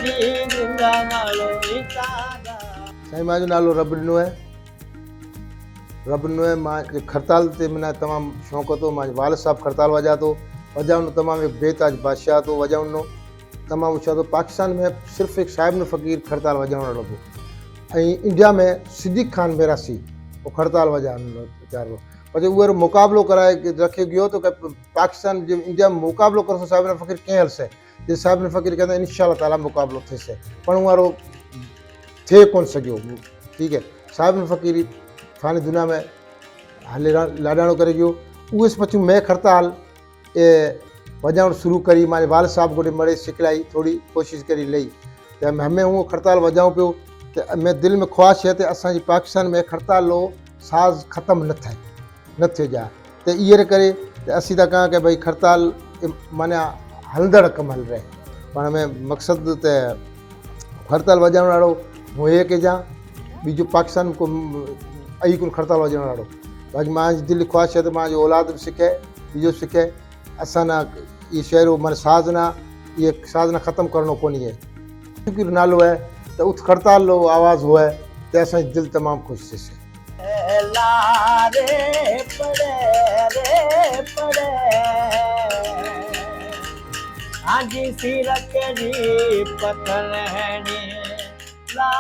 जी जिंदा नालो इसादा साईं मां जो नालो रब ॾिनो आहे। रब ॾिनो आहे। मां खरताल ते माना तमामु शौक़ु હતો। मां वाल साहब खरताल वॼा थो वॼाउनो तमामु एक बेताज बादशाह तो वॼाउनो तमामु ऊचा तो। पाकिस्तान में सिर्फ़ु एक साहिब न फ़कीर खरताल वॼाइण वारो हो ऐं इंडिया में सिद्दीक़ खान मेरासी वो खरताल वॼाइण चारो पर उहो मुक़ाबिलो कराए रखे गयो तो पाकिस्तान जो इंडिया में मुक़ाबिलो कर साहिब न फ़कीर कंहिं हलसे जे साहिब न फ़कीर कहंदा इंशाअल्लाह ताला मुक़ाबिलो थिएसे पर उहो वारो थिए कोन सघियो। ठीक है, साहिब न फ़कीर फ़ानी दुनिया में हले लाॾाणो करे गयो। उहे पछू मैं खरताल वॼाइण शुरू करी मां वाल साहब गोॾे मड़े सिखलाई थोड़ी कोशिश करी लई त हमें उहो खरताल वॼाऊं पियो त मैं दिल में ख्वाहिश है त असांजी पाकिस्तान में खरताल लो साज़ ख़त्म न थिए जा त इहे करे त असीं था कहां कि भाई खरताल माना हलंदड़ कमु हल रहे पाण में मक़सदु त खरताल वॼाइण वारो हूअं हे कजां बीजो पाकिस्तान को आई कोन खरताल वॼाइण वारो बाक़ी मां दिलि ख्वाहिश है त मां जो औलाद बि सिखे बीजो सिखे असां ना ये शहर माना साज़ ना ये साज़ ना ख़त्म करणो कोन्हे है नालो है तो उस खरताल लो आवाज़ हुआ तो असांजी दिलि तमामु ख़ुशि थिएसि। लारे पड़े आजी सीरत जी पतलहणी ला